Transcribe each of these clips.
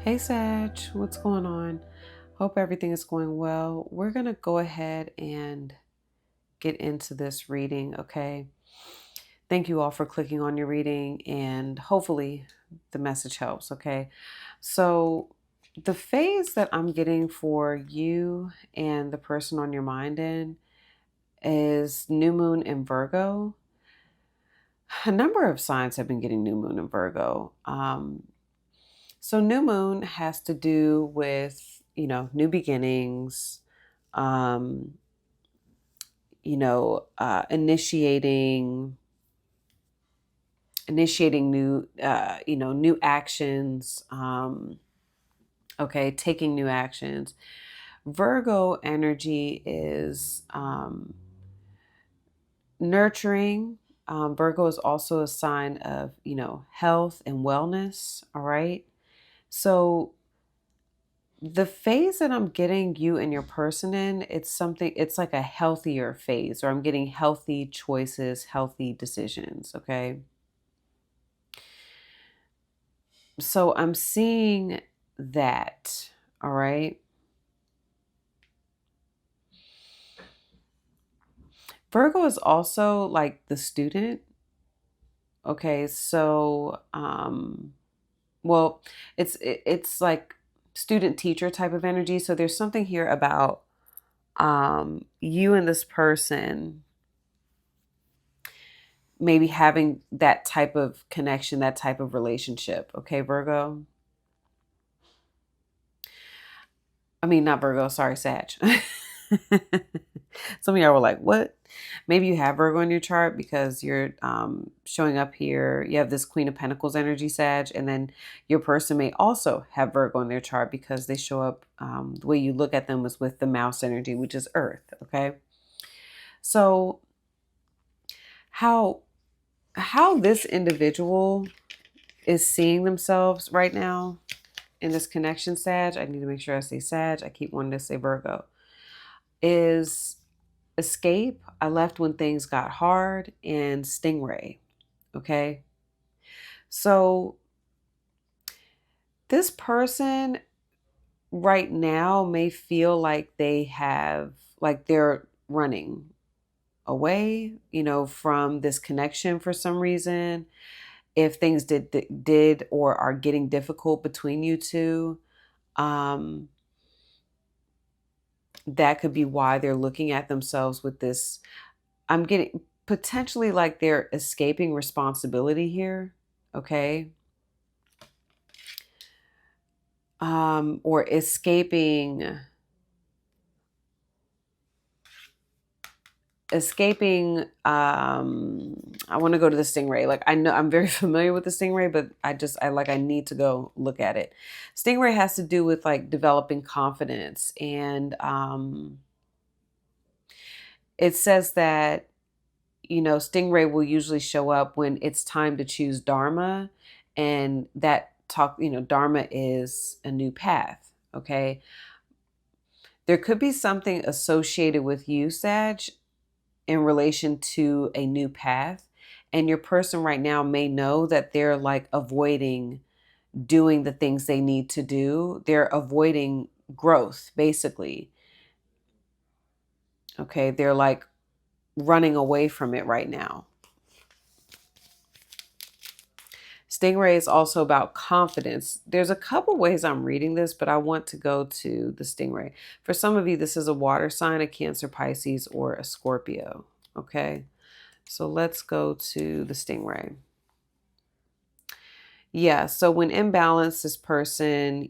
Hey Sag, what's going on? Hope everything is going well. We're going to go ahead and get into this reading, okay? Thank you all for clicking on your reading, and hopefully the message helps, okay? So, the phase that I'm getting for you and the person on your mind in is new moon in Virgo. A number of signs have been getting new moon in Virgo. So new moon has to do with, new beginnings, um, initiating new, new actions. Okay, taking new actions. Virgo energy is nurturing. Virgo is also a sign of, health and wellness. All right. So the phase that I'm getting you and your person in, it's like a healthier phase, or I'm getting healthy choices, healthy decisions. Okay. So I'm seeing that. All right. Virgo is also like the student. Okay. So, well, it's like student teacher type of energy. So there's something here about, you and this person maybe having that type of connection, that type of relationship. Okay, Virgo. I mean, not Virgo, sorry, Sag. Some of y'all were like, what? Maybe you have Virgo in your chart because you're showing up here. You have this Queen of Pentacles energy, Sag, and then your person may also have Virgo in their chart because they show up, the way you look at them is with the mouse energy, which is Earth. Okay. So how this individual is seeing themselves right now in this connection, Sag, I need to make sure I say Sag. I keep wanting to say Virgo. Is escape. I left when things got hard, and stingray. Okay. So this person right now may feel like they're running away, from this connection for some reason. If things did or are getting difficult between you two, um, that could be why they're looking at themselves with this. I'm getting potentially like they're escaping responsibility here. Okay. Or escaping. I want to go to the stingray. Like, I know I'm very familiar with the stingray, but I need to go look at it. Stingray has to do with like developing confidence, and it says that, stingray will usually show up when it's time to choose dharma, and that talk, dharma is a new path. Okay. There could be something associated with you, Sag, in relation to a new path. And your person right now may know that they're like avoiding doing the things they need to do. They're avoiding growth, basically. Okay. They're like running away from it right now. Stingray is also about confidence. There's a couple ways I'm reading this, but I want to go to the stingray. For some of you, this is a water sign, a Cancer, Pisces, or a Scorpio. Okay. So let's go to the stingray. Yeah. So when in balance, this person,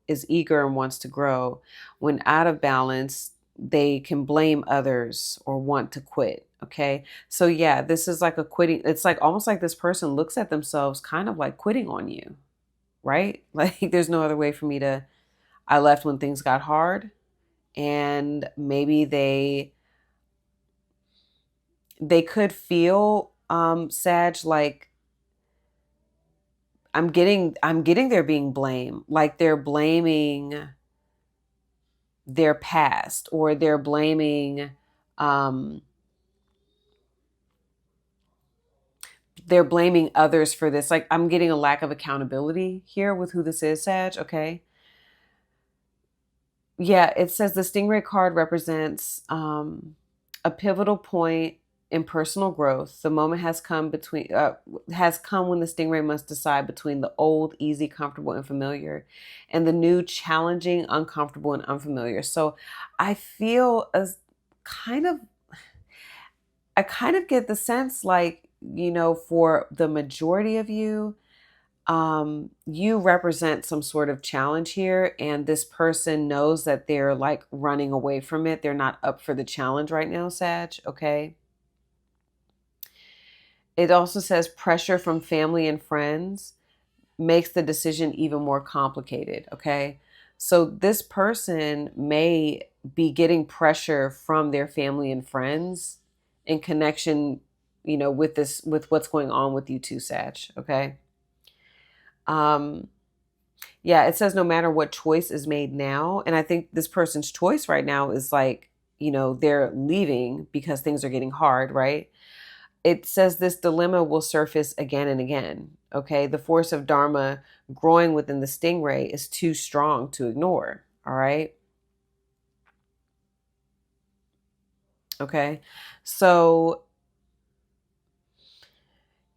is eager and wants to grow. When out of balance, they can blame others or want to quit. Okay. So yeah, this is like a quitting. It's like almost like this person looks at themselves kind of like quitting on you, right? Like there's no other way for me to, I left when things got hard, and maybe they could feel, Sag, like I'm getting they're being blamed, like they're blaming their past, or they're blaming, um they're blaming others for this. Like, I'm getting a lack of accountability here with who this is, Sag. Okay. Yeah, it says the Stingray card represents a pivotal point in personal growth. The moment has come when the Stingray must decide between the old, easy, comfortable, and familiar, and the new, challenging, uncomfortable, and unfamiliar. So, I feel as kind of, I kind of get the sense like, for the majority of you, you represent some sort of challenge here, and this person knows that they're like running away from it. They're not up for the challenge right now, Sag. Okay. It also says pressure from family and friends makes the decision even more complicated. Okay. So this person may be getting pressure from their family and friends in connection, with what's going on with you two, Sag. Okay. Um, Yeah, it says no matter what choice is made now. And I think this person's choice right now is like, they're leaving because things are getting hard, right? It says this dilemma will surface again and again. Okay. The force of Dharma growing within the stingray is too strong to ignore. All right. Okay. So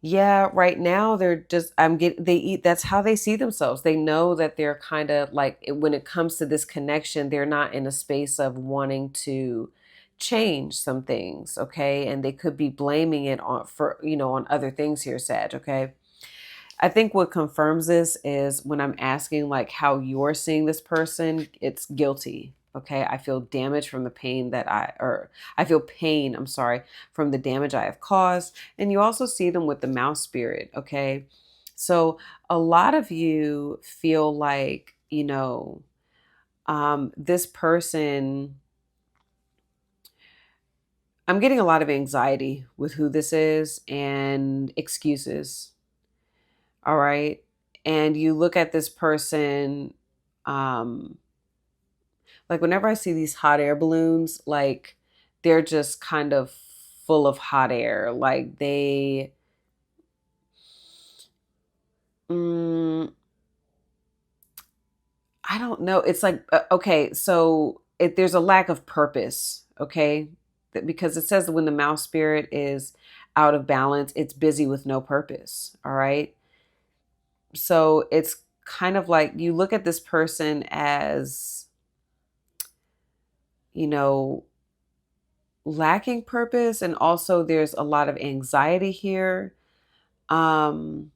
yeah, right now they're just they eat that's how they see themselves. They know that they're kind of like when it comes to this connection, they're not in a space of wanting to change some things, okay? And they could be blaming it on other things here, Sag, okay? I think what confirms this is when I'm asking like how you're seeing this person, it's guilty. Okay. I feel damage from the pain or I feel pain, I'm sorry, from the damage I have caused. And you also see them with the mouse spirit. Okay. So a lot of you feel like, this person, I'm getting a lot of anxiety with who this is and excuses. All right. And you look at this person, um, like whenever I see these hot air balloons, like they're just kind of full of hot air. Like mm, I don't know. It's like, okay, so there's a lack of purpose, okay? Because it says that when the mouse spirit is out of balance, it's busy with no purpose. All right. So it's kind of like you look at this person as, you know, lacking purpose, and also there's a lot of anxiety here. Um,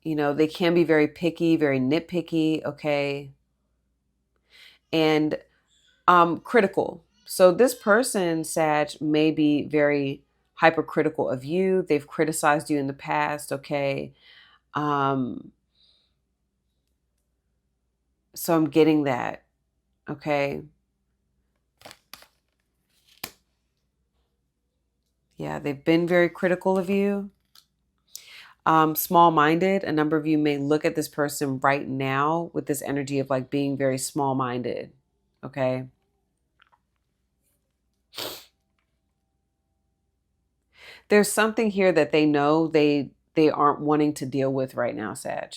they can be very picky, very nitpicky, okay? And critical. So this person, Sag, may be very hypercritical of you. They've criticized you in the past, okay? Um, so I'm getting that, okay? Yeah, they've been very critical of you. Small minded. A number of you may look at this person right now with this energy of like being very small minded. Okay. There's something here that they know they aren't wanting to deal with right now, Sag.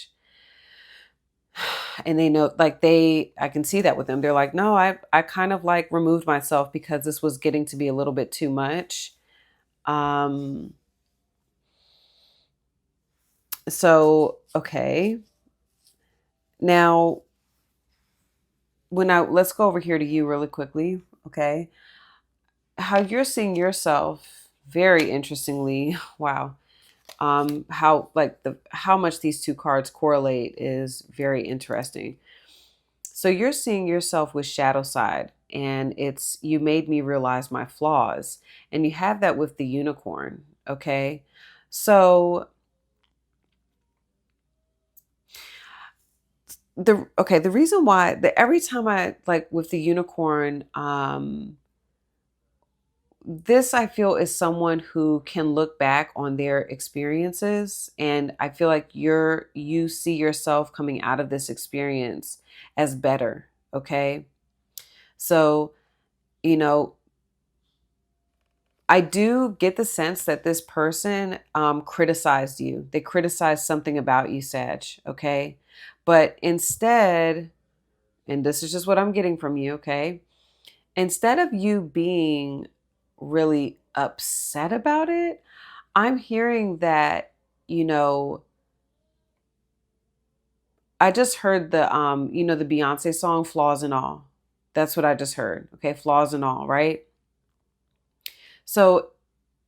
And they know, like, I can see that with them. They're like, no, I kind of like removed myself because this was getting to be a little bit too much. Um, so okay. Now, let's go over here to you really quickly, okay? How you're seeing yourself, very interestingly, wow. How much these two cards correlate is very interesting. So you're seeing yourself with shadow side, and it's you made me realize my flaws, and you have that with the unicorn, okay? So the reason why every time I like with the unicorn, this I feel is someone who can look back on their experiences, and I feel like you see yourself coming out of this experience as better, okay? So, you know, I do get the sense that this person criticized you. They criticized something about you, Sag. Okay. But instead, and this is just what I'm getting from you, okay? Instead of you being really upset about it, I'm hearing that, you know, I just heard the Beyonce song Flaws and All. That's what I just heard. Okay, flaws and all, right? So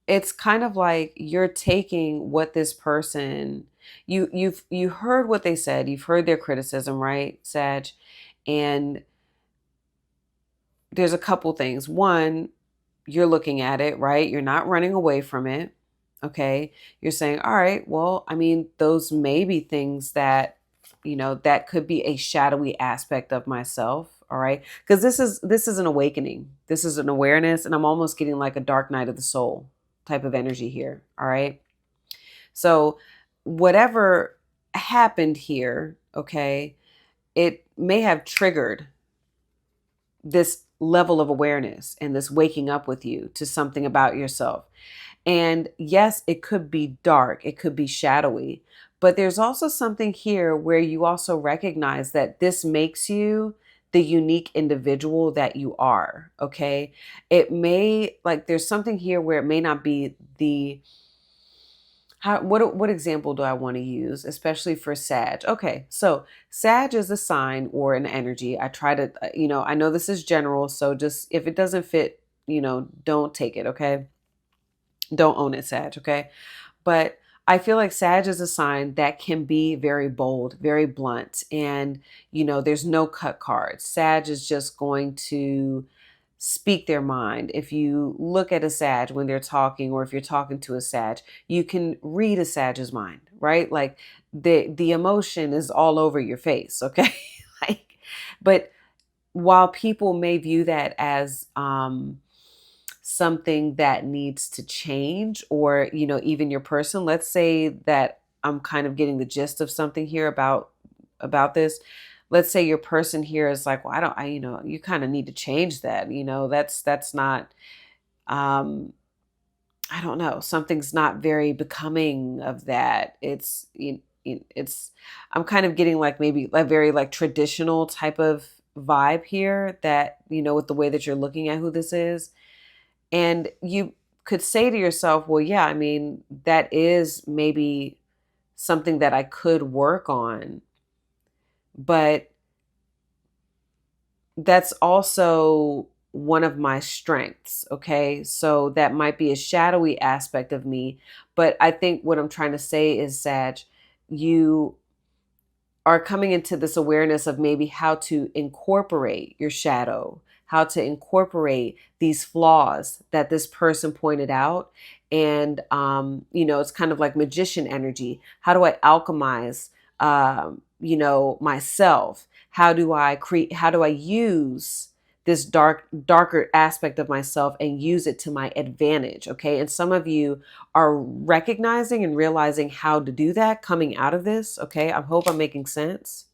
it's kind of like you're taking what this person you heard what they said, you've heard their criticism, right, Sag? And there's a couple things. One, you're looking at it, right? You're not running away from it. Okay. You're saying, all right, well, I mean, those may be things that, that could be a shadowy aspect of myself. All right. Because this is an awakening. This is an awareness. And I'm almost getting like a dark night of the soul type of energy here. All right. So whatever happened here, okay, it may have triggered this level of awareness and this waking up with you to something about yourself. And yes, it could be dark, it could be shadowy, but there's also something here where you also recognize that this makes you the unique individual that you are. Okay. It may, like, there's something here where it may not be the, what example do I want to use, especially for Sag? Okay, so Sag is a sign or an energy. I try to, I know this is general, so just if it doesn't fit, don't take it, okay? Don't own it, Sag, okay? But I feel like Sag is a sign that can be very bold, very blunt, and there's no cut cards. Sag is just going to speak their mind. If you look at a Sag when they're talking, or if you're talking to a Sag, you can read a Sag's mind, right? Like the emotion is all over your face, okay? Like, but while people may view that as something that needs to change, or even your person, let's say that I'm kind of getting the gist of something here about this. Let's say your person here is like, well, you kind of need to change that. That's not, um, I don't know, something's not very becoming of that. It's, I'm kind of getting like maybe a very like traditional type of vibe here, that, with the way that you're looking at who this is. And you could say to yourself, well, yeah, I mean, that is maybe something that I could work on, but that's also one of my strengths. Okay. So that might be a shadowy aspect of me. But I think what I'm trying to say is that you are coming into this awareness of maybe how to incorporate your shadow, how to incorporate these flaws that this person pointed out. And, it's kind of like magician energy. How do I alchemize, myself? How do I use this darker aspect of myself and use it to my advantage? Okay. And some of you are recognizing and realizing how to do that coming out of this. Okay. I hope I'm making sense.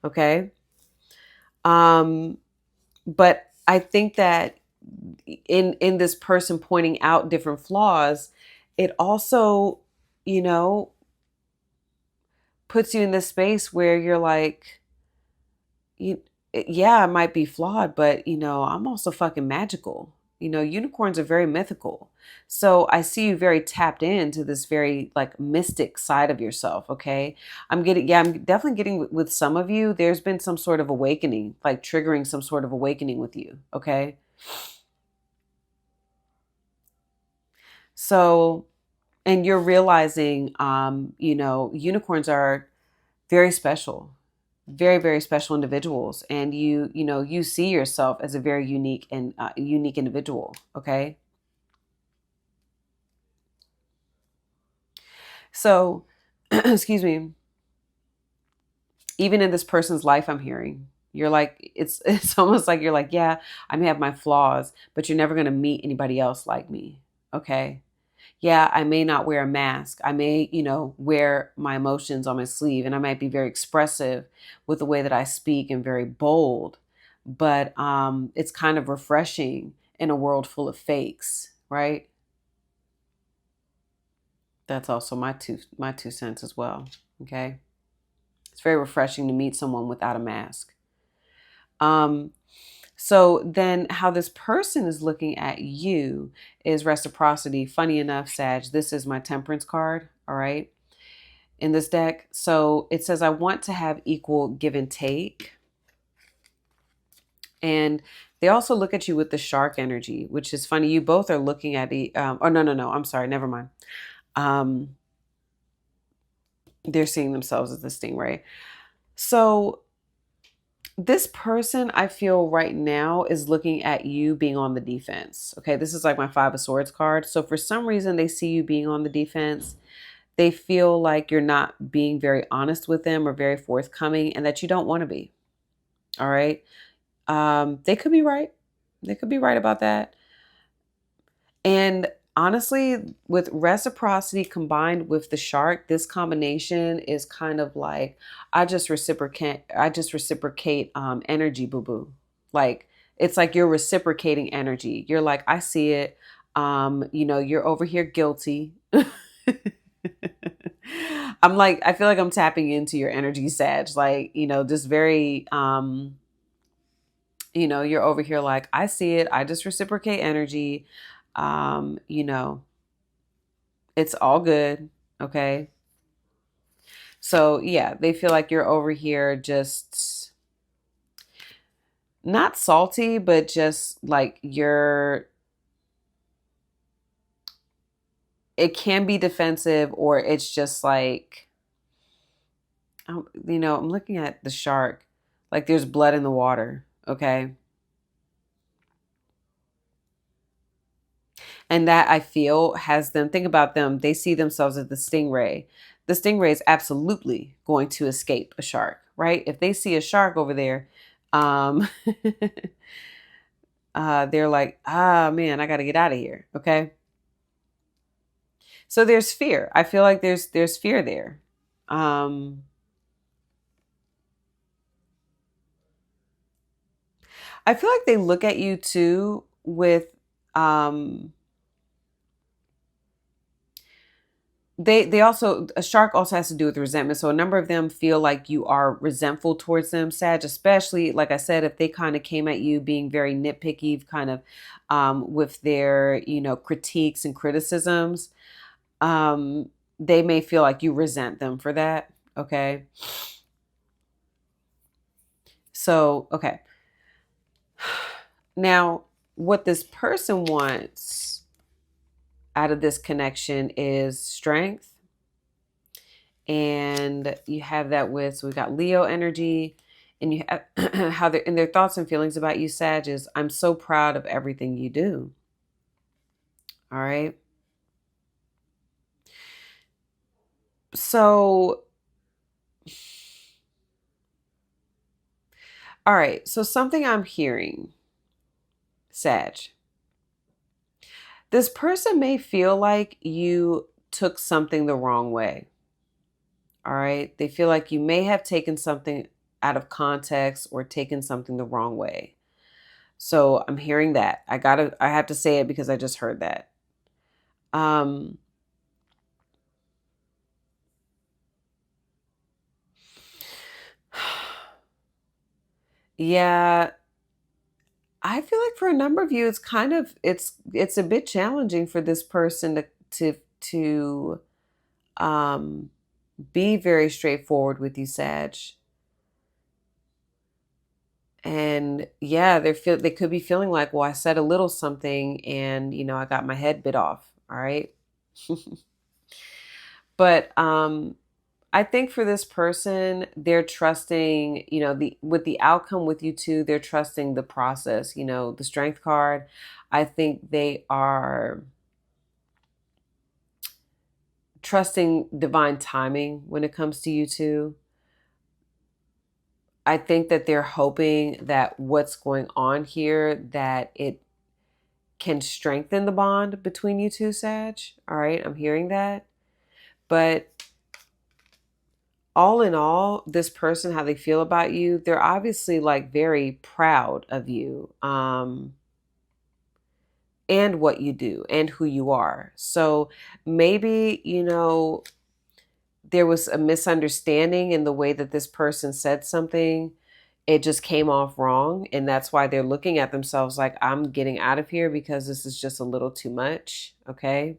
Okay. Um, but I think that in this person pointing out different flaws, it also, you know, puts you in this space where you're like, you, yeah, I might be flawed, but I'm also fucking magical. Unicorns are very mythical. So I see you very tapped into this very like mystic side of yourself. Okay. I'm definitely getting with some of you, there's been some sort of awakening, like triggering some sort of awakening with you. Okay. So, and you're realizing, unicorns are very special, very, very special individuals. And you see yourself as a very unique and unique individual. Okay. So, excuse me, even in this person's life, I'm hearing you're like, it's almost like you're like, yeah, I may have my flaws, but you're never going to meet anybody else like me. Okay. Yeah, I may not wear a mask. I may, wear my emotions on my sleeve, and I might be very expressive with the way that I speak and very bold. But it's kind of refreshing in a world full of fakes, right? That's also my two cents as well. Okay. It's very refreshing to meet someone without a mask. Um, so then how this person is looking at you is reciprocity. Funny enough, Sag, this is my temperance card, all right, in this deck. So it says, I want to have equal give and take. And they also look at you with the shark energy, which is funny. You both are looking at the, oh, no. I'm sorry. Never mind. Um, they're seeing themselves as the stingray. So this person, I feel right now, is looking at you being on the defense. Okay, this is like my Five of Swords card. So for some reason, they see you being on the defense. They feel like you're not being very honest with them or very forthcoming, and that you don't want to be. All right. They could be right. They could be right about that. And honestly, with reciprocity combined with the shark, this combination is kind of like I just reciprocate energy, boo boo. Like it's like you're reciprocating energy. You're like, I see it. You're over here guilty. I'm like, I feel like I'm tapping into your energy, Sag. Like, just very you're over here like, I see it. I just reciprocate energy. Um, you know, it's all good. Okay. So yeah, they feel like you're over here just not salty, but just like it can be defensive, or it's just like, I'm looking at the shark, like there's blood in the water. Okay. And that I feel has them think about them. They see themselves as the stingray. The stingray is absolutely going to escape a shark, right? If they see a shark over there, um, they're like, ah, man, I got to get out of here. Okay. So there's fear. I feel like there's fear there. Um, I feel like they look at you too with um, they also, a shark also has to do with resentment. So a number of them feel like you are resentful towards them, Sag, especially like I said, if they kind of came at you being very nitpicky, kind of with their critiques and criticisms. um they may feel like you resent them for that. Okay. So okay, now what this person wants out of this connection is strength. And you have that with, so we got Leo energy, and you have how they're in their thoughts and feelings about you, Sag, is I'm so proud of everything you do. All right. So, all right. So something I'm hearing, Sag, this person may feel like you took something the wrong way. All right. They feel like you may have taken something out of context or taken something the wrong way. So I'm hearing that. I have to say it because I just heard that. Um, yeah, I feel like for a number of you, it's kind of it's a bit challenging for this person to um be very straightforward with you, Sag. And yeah, they could be feeling like, well, I said a little something and I got my head bit off. All right. But I think for this person, they're trusting, the with the outcome with you too, they're trusting the process, the strength card. I think they are trusting divine timing when it comes to you two. I think that they're hoping that what's going on here, that it can strengthen the bond between you two, Sag. All right, I'm hearing that. But all in all, this person, how they feel about you, they're obviously like very proud of you. and what you do and who you are. So maybe, there was a misunderstanding in the way that this person said something. It just came off wrong. And that's why they're looking at themselves like, I'm getting out of here because this is just a little too much. Okay.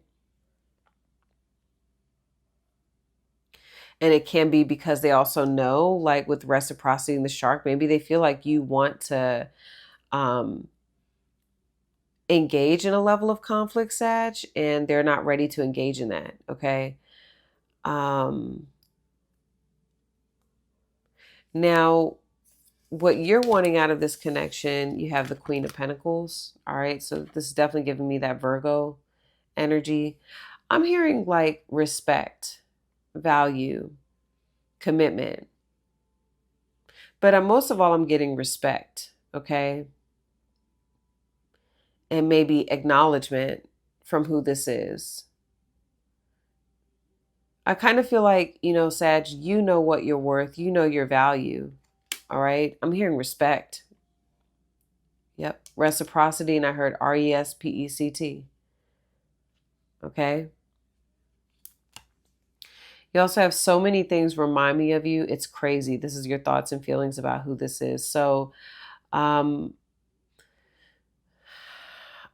And it can be because they also know, like with reciprocity in the shark, maybe they feel like you want to um, engage in a level of conflict, Sag, and they're not ready to engage in that. Okay. Um, Now, what you're wanting out of this connection, you have the Queen of Pentacles. All right. So this is definitely giving me that Virgo energy. I'm hearing like respect, value, commitment. But most of all, I'm getting respect. Okay. And maybe acknowledgement from who this is. I kind of feel like, Sag, you know what you're worth. You know your value. All right. I'm hearing respect. Yep. Reciprocity. And I heard RESPECT. Okay. You also have so many things remind me of you. It's crazy. This is your thoughts and feelings about who this is. So, a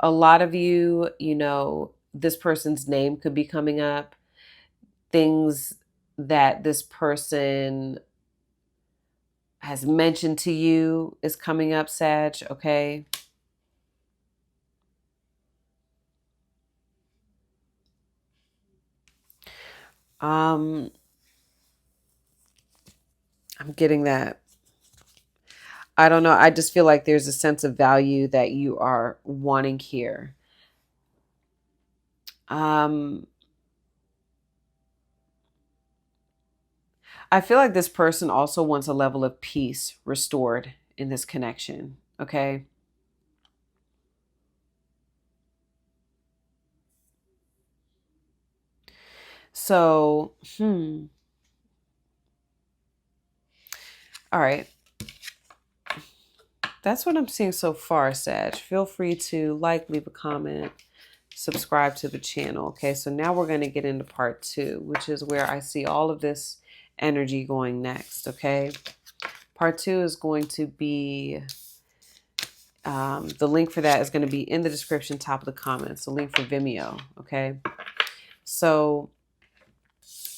lot of you, this person's name could be coming up. Things that this person has mentioned to you is coming up, Sag. Okay. I'm getting that. I don't know. I just feel like there's a sense of value that you are wanting here. I feel like this person also wants a level of peace restored in this connection. Okay. So, all right. That's what I'm seeing so far, Sag. Feel free to leave a comment, subscribe to the channel. Okay. So now we're going to get into part 2, which is where I see all of this energy going next. Okay. Part 2 is going to be, the link for that is going to be in the description, top of the comments, the link for Vimeo. Okay. So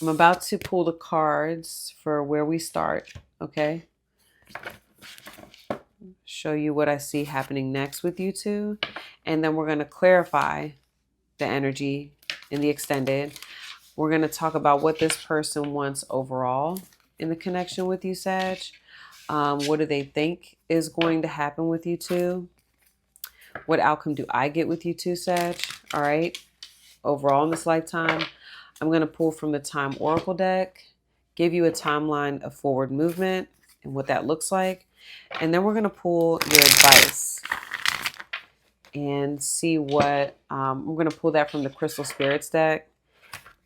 I'm about to pull the cards for where we start. Okay. Show you what I see happening next with you two. And then we're going to clarify the energy in the extended. We're going to talk about what this person wants overall in the connection with you, Sag. What do they think is going to happen with you two? What outcome do I get with you two, Sag? All right. Overall in this lifetime, I'm going to pull from the Time Oracle deck, give you a timeline of forward movement and what that looks like. And then we're going to pull your advice and see what, we're going to pull that from the Crystal Spirits deck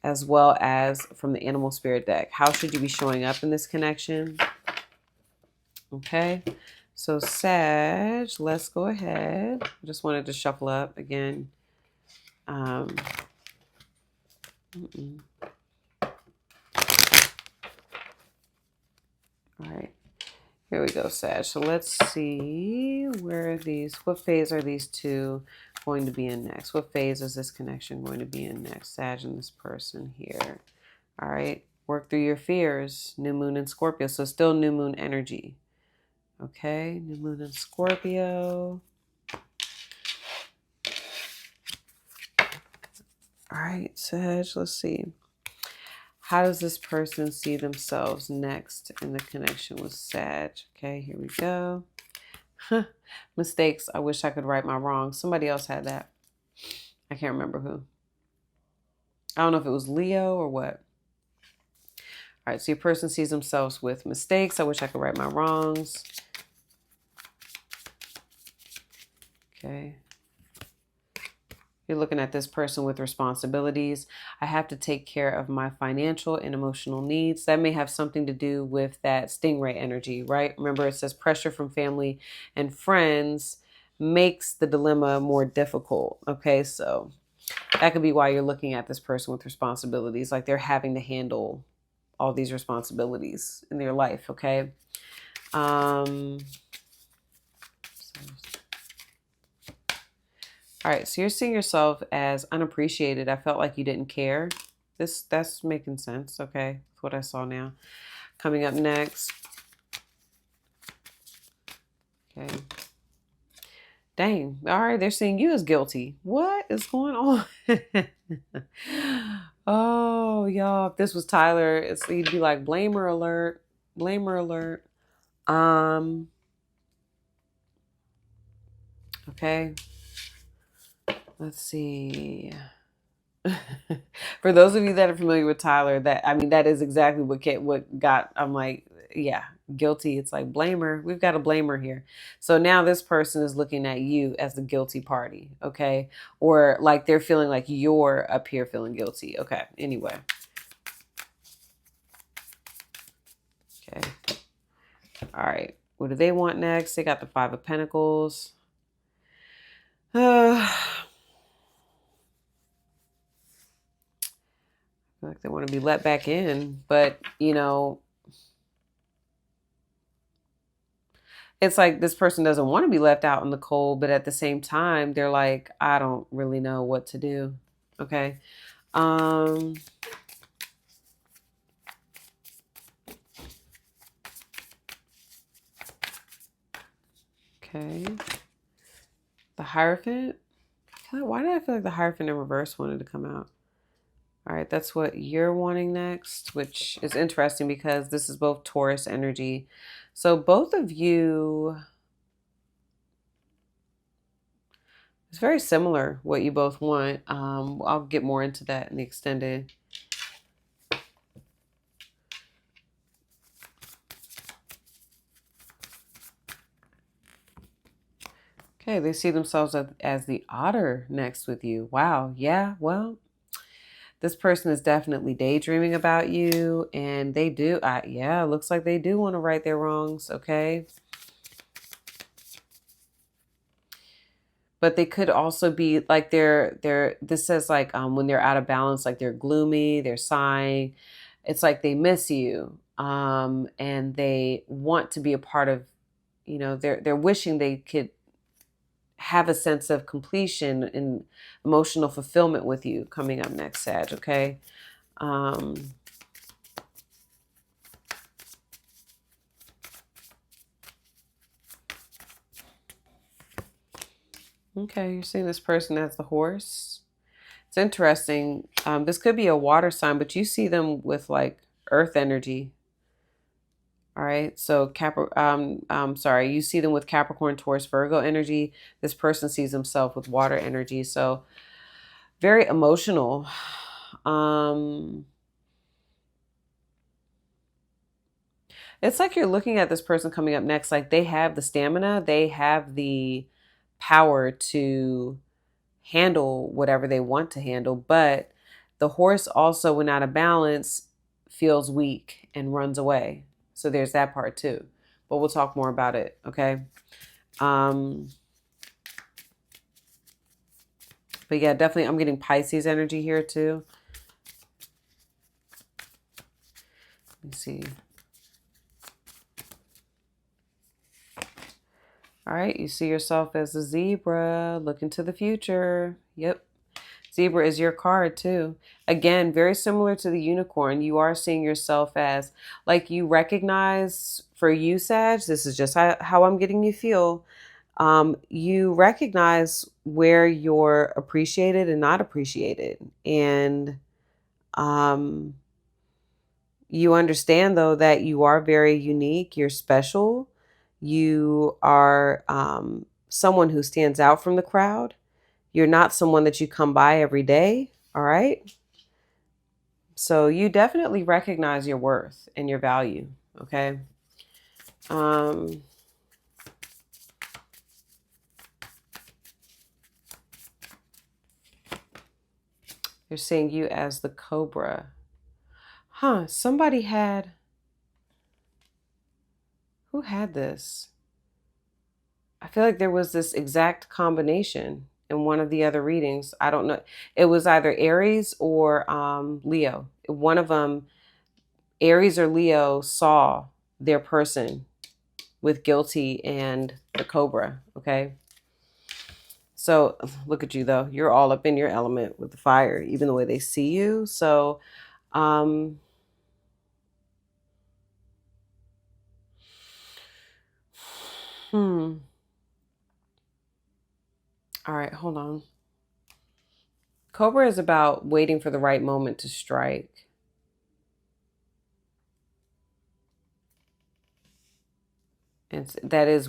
as well as from the Animal Spirit deck. How should you be showing up in this connection? Okay. So Sag, let's go ahead. I just wanted to shuffle up again. All right. Here we go, Sag. So let's see what phase are these two going to be in next? What phase is this connection going to be in next? Sag and this person here. All right. Work through your fears. New moon in Scorpio. So still new moon energy. Okay. New moon in Scorpio. All right, Sag, let's see. How does this person see themselves next in the connection with Sag? Okay, here we go. Mistakes. I wish I could right my wrongs. Somebody else had that. I can't remember who. I don't know if it was Leo or what. All right, so your person sees themselves with mistakes. I wish I could right my wrongs. Okay. You're looking at this person with responsibilities. I have to take care of my financial and emotional needs. That may have something to do with that stingray energy, right? Remember, it says pressure from family and friends. makes the dilemma more difficult. Okay, so that could be why you're looking at this person with responsibilities, like they're having to handle all these responsibilities in their life. Okay. All right, so you're seeing yourself as unappreciated. I felt like you didn't care. That's making sense. Okay, that's what I saw now. Coming up next. Okay. Dang. All right, they're seeing you as guilty. What is going on? Oh, y'all. If this was Tyler, he'd be like, blamer alert. Blamer alert. Okay. Let's see. For those of you that are familiar with Tyler, that is exactly what got. I'm like, yeah, guilty. It's like blamer. We've got a blamer here. So now this person is looking at you as the guilty party, okay? Or like they're feeling like you're up here feeling guilty. Okay. Anyway. Okay. All right. What do they want next? They got the Five of Pentacles. Like they want to be let back in, but it's like this person doesn't want to be left out in the cold, but at the same time, they're like, I don't really know what to do. Okay. Okay. The Hierophant. Why did I feel like the Hierophant in reverse wanted to come out? All right, that's what you're wanting next, which is interesting because this is both Taurus energy. So both of you, it's very similar what you both want. I'll get more into that in the extended. Okay, they see themselves as the otter next with you. Wow. Yeah, well, this person is definitely daydreaming about you, and they do. Yeah, looks like they do want to right their wrongs. Okay. But they could also be like this says like when they're out of balance, like they're gloomy, they're sighing. It's like they miss you. And they want to be a part of, they're wishing they could have a sense of completion and emotional fulfillment with you coming up next, Sag. Okay. Okay, you're seeing this person as the horse. It's interesting. This could be a water sign, but you see them with like earth energy. All right. So sorry, you see them with Capricorn, Taurus, Virgo energy. This person sees himself with water energy. So very emotional. It's like you're looking at this person coming up next, like they have the stamina, they have the power to handle whatever they want to handle, but the horse also, when out of balance, feels weak and runs away. So there's that part too. But we'll talk more about it, okay? But yeah, definitely I'm getting Pisces energy here too. Let me see. All right, you see yourself as a zebra, looking to the future. Yep. Zebra is your card too. Again, very similar to the unicorn. You are seeing yourself as like you recognize for you, Sag, this is just how I'm getting you feel. You recognize where you're appreciated and not appreciated. And you understand, though, that you are very unique. You're special. You are someone who stands out from the crowd. You're not someone that you come by every day. All right. So you definitely recognize your worth and your value. Okay. They're seeing you as the cobra. Huh. Who had this? I feel like there was this exact combination in one of the other readings. I don't know. It was either Aries or Leo. One of them, Aries or Leo, saw their person with guilty and the cobra. Okay. So look at you though. You're all up in your element with the fire, even the way they see you. So, um, hmm. All right, hold on. Cobra is about waiting for the right moment to strike. And that is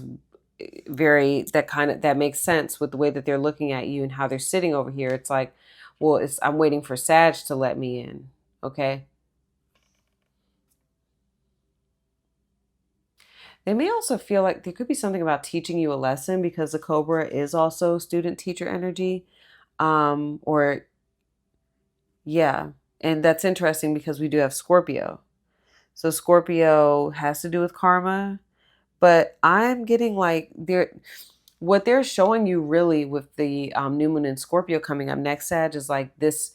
very, that makes sense with the way that they're looking at you and how they're sitting over here. It's like, well, I'm waiting for Sag to let me in. Okay. They may also feel like there could be something about teaching you a lesson because the Cobra is also student teacher energy. Or yeah. And that's interesting because we do have Scorpio. So Scorpio has to do with karma, but I'm getting like what they're showing you really with the new moon in Scorpio coming up next, Sag, is like this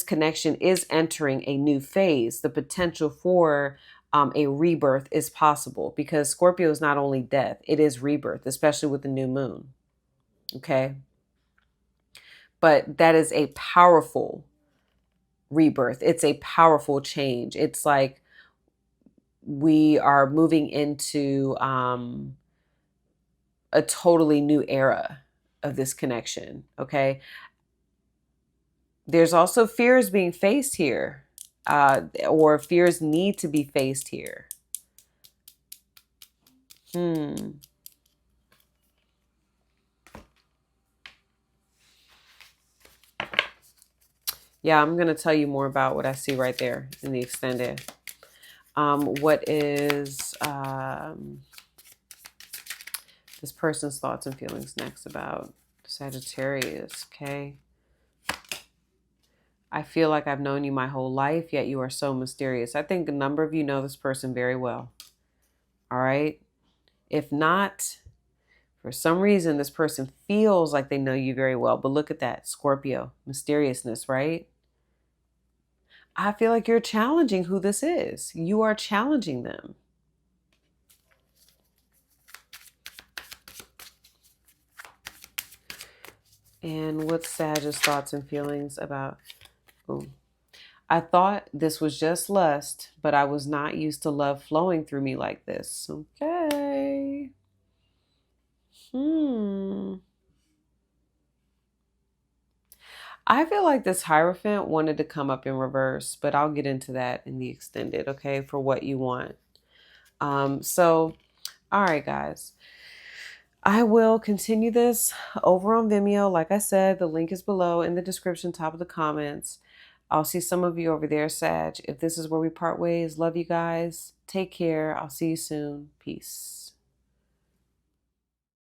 connection is entering a new phase. The potential for a rebirth is possible because Scorpio is not only death, it is rebirth, especially with the new moon. Okay. But that is a powerful rebirth. It's a powerful change. It's like we are moving into a totally new era of this connection. Okay. There's also fears being faced here, or fears need to be faced here. Hmm. Yeah, I'm going to tell you more about what I see right there in the extended. What is this person's thoughts and feelings next about Sagittarius? Okay. I feel like I've known you my whole life, yet you are so mysterious. I think a number of you know this person very well. All right. If not, for some reason, this person feels like they know you very well. But look at that, Scorpio, mysteriousness, right? I feel like you're challenging who this is. You are challenging them. And what's Sag's thoughts and feelings about? Ooh. I thought this was just lust, but I was not used to love flowing through me like this. Okay. I feel like this Hierophant wanted to come up in reverse, but I'll get into that in the extended, okay, for what you want. So, all right, guys. I will continue this over on Vimeo. Like I said, the link is below in the description, top of the comments. I'll see some of you over there, Sag. If this is where we part ways, love you guys. Take care. I'll see you soon. Peace.